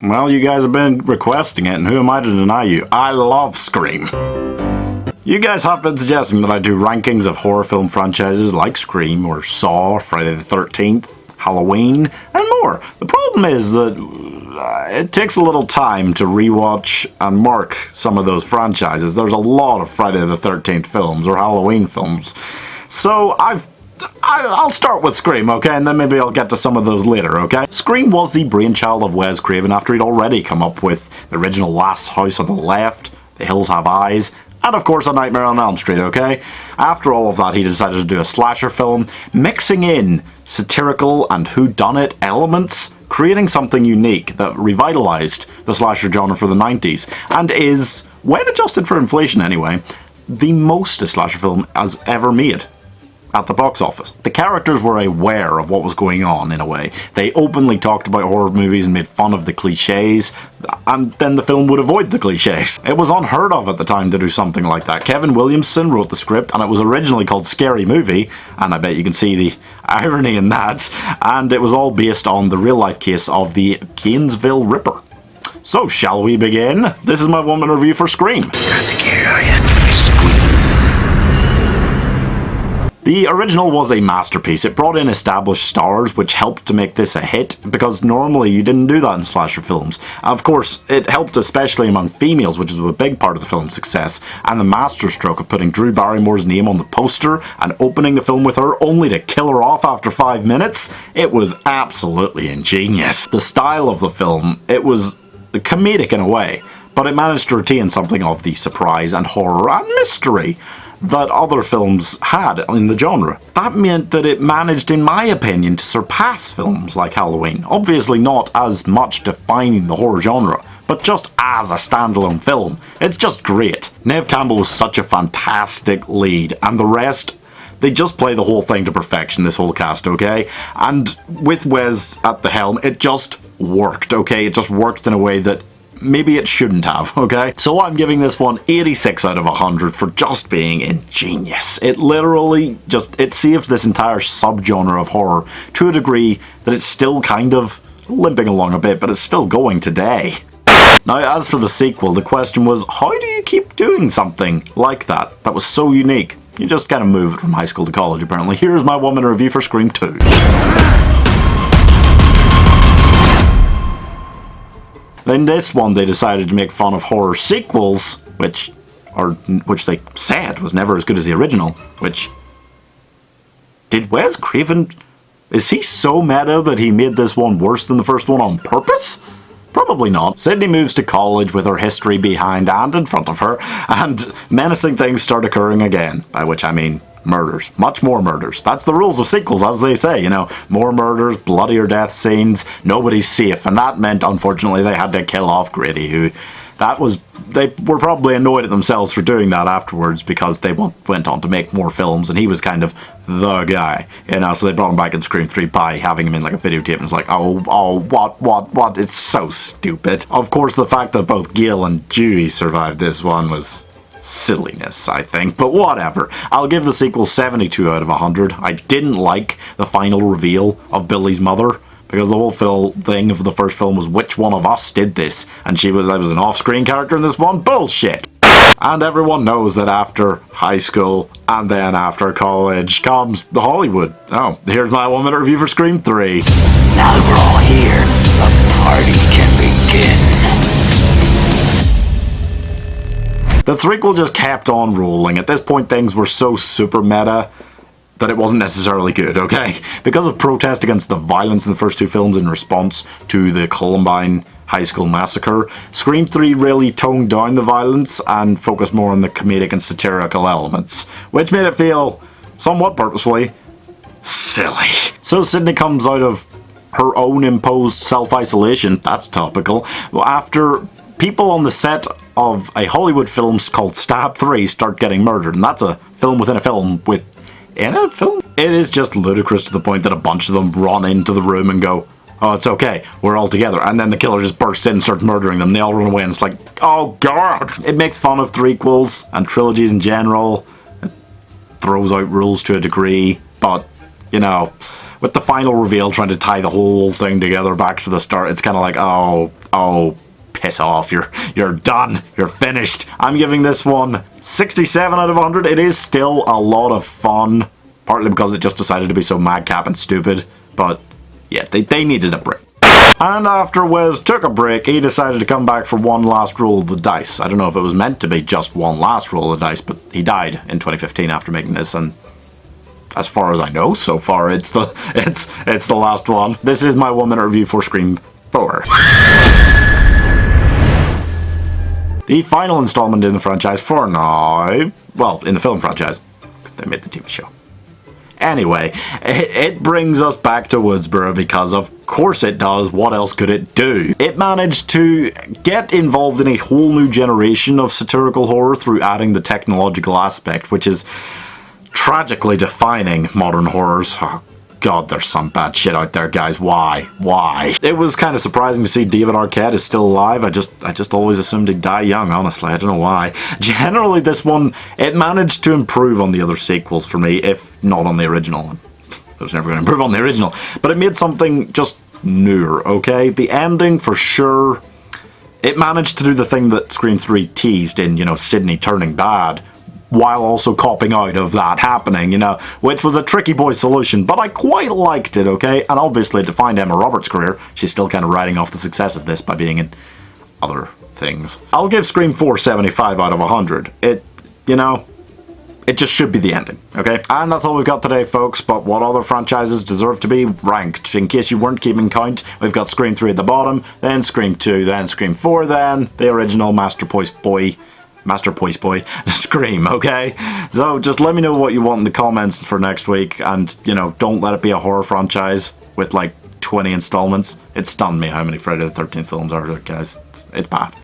Well, you guys have been requesting it, and who am I to deny you? I love Scream. You guys have been suggesting that I do rankings of horror film franchises like Scream or Saw, Friday the 13th, Halloween, and more. The problem is that it takes a little time to rewatch and mark some of those franchises. There's a lot of Friday the 13th films or Halloween films. So I'll start with Scream, okay, and then maybe I'll get to some of those later, okay? Scream was the brainchild of Wes Craven after he'd already come up with the original Last House on the Left, The Hills Have Eyes, and of course A Nightmare on Elm Street, okay? After all of that, he decided to do a slasher film, mixing in satirical and whodunit elements, creating something unique that revitalized the slasher genre for the 90s, and is, when adjusted for inflation anyway, the most a slasher film has ever made at the box office. The characters were aware of what was going on, in a way. They openly talked about horror movies and made fun of the cliches, and then the film would avoid the cliches. It was unheard of at the time to do something like that. Kevin Williamson wrote the script, and it was originally called Scary Movie, and I bet you can see the irony in that, and it was all based on the real-life case of the Gainesville Ripper. So, shall we begin? This is my one-minute review for Scream. Not scared, are you? Squeak. The original was a masterpiece. It brought in established stars, which helped to make this a hit, because normally you didn't do that in slasher films. Of course, it helped especially among females, which is a big part of the film's success, and the masterstroke of putting Drew Barrymore's name on the poster and opening the film with her only to kill her off after 5 minutes, it was absolutely ingenious. The style of the film, it was comedic in a way, but it managed to retain something of the surprise and horror and mystery that other films had in the genre. That meant that it managed, in my opinion, to surpass films like Halloween. Obviously not as much defining the horror genre, but just as a standalone film. It's just great. Neve Campbell was such a fantastic lead, and the rest, they just play the whole thing to perfection, this whole cast, okay? And with Wes at the helm, it just worked, okay? It just worked in a way that maybe it shouldn't have, okay? So I'm giving this one 86 out of 100 for just being ingenious. It literally it saved this entire subgenre of horror to a degree that it's still kind of limping along a bit, but it's still going today. Now, as for the sequel, the question was, how do you keep doing something like that was so unique? You just kind of move it from high school to college, apparently. Here's my one-minute review for Scream 2. In this one, they decided to make fun of horror sequels, which they said was never as good as the original, which... Did Wes Craven... Is he so meta that he made this one worse than the first one on purpose? Probably not. Sydney moves to college with her history behind and in front of her, and menacing things start occurring again, by which I mean murders. Much more murders. That's the rules of sequels, as they say, you know. More murders, bloodier death scenes, nobody's safe, and that meant, unfortunately, they had to kill off Grady, who... They were probably annoyed at themselves for doing that afterwards, because they went on to make more films, and he was kind of the guy, you know, so they brought him back in Scream 3 by having him in like a videotape, and it's like, what, it's so stupid. Of course, the fact that both Gail and Dewey survived this one was silliness, I think, but whatever. I'll give the sequel 72 out of 100. I didn't like the final reveal of Billy's mother, because the whole thing of the first film was which one of us did this, and I was an off-screen character in this one. Bullshit! And everyone knows that after high school and then after college comes Hollywood. Oh, here's my one-minute review for Scream 3. Now that we're all here, the party can begin. The threequel just kept on rolling. At this point, things were so super meta that it wasn't necessarily good, okay? Because of protest against the violence in the first two films in response to the Columbine High School Massacre, Scream 3 really toned down the violence and focused more on the comedic and satirical elements, which made it feel, somewhat purposefully, silly. So Sydney comes out of her own imposed self-isolation, that's topical, after people on the set of a Hollywood film called Stab 3 start getting murdered, and that's a film within a film in a film? It is just ludicrous to the point that a bunch of them run into the room and go, oh, it's okay, we're all together. And then the killer just bursts in and starts murdering them. They all run away and it's like, oh god! It makes fun of threequels and trilogies in general. It throws out rules to a degree, but, you know, with the final reveal trying to tie the whole thing together back to the start, it's kind of like, oh, piss off, you're done, you're finished. I'm giving this one 67 out of 100. It is still a lot of fun, partly because it just decided to be so madcap and stupid, but yeah, they needed a break. And after Wes took a break, he decided to come back for one last roll of the dice. I don't know if it was meant to be just one last roll of the dice, but he died in 2015 after making this, and as far as I know, so far it's the last one. This is my 1 minute review for Scream 4. The final installment in the franchise for now. Well, in the film franchise. They made the TV show. Anyway, it brings us back to Woodsboro because of course it does. What else could it do? It managed to get involved in a whole new generation of satirical horror through adding the technological aspect, which is tragically defining modern horrors. Oh god, there's some bad shit out there, guys. Why? It was kind of surprising to see David Arquette is still alive. I just always assumed he'd die young, honestly. I don't know why. Generally, this one, it managed to improve on the other sequels for me, if not on the original. It was never going to improve on the original. But it made something just newer, okay? The ending, for sure, it managed to do the thing that Scream 3 teased in, Sydney turning bad, while also copping out of that happening, which was a tricky boy solution, but I quite liked it, okay? And obviously, it defined Emma Roberts' career. She's still kind of riding off the success of this by being in other things. I'll give Scream 4 75 out of 100. It just should be the ending, okay? And that's all we've got today, folks, but what other franchises deserve to be ranked? In case you weren't keeping count, we've got Scream 3 at the bottom, then Scream 2, then Scream 4, then the original Master Poise Boy, Scream, okay? So just let me know what you want in the comments for next week, and, don't let it be a horror franchise with, 20 installments. It stunned me how many Friday the 13th films are there, guys. It's bad.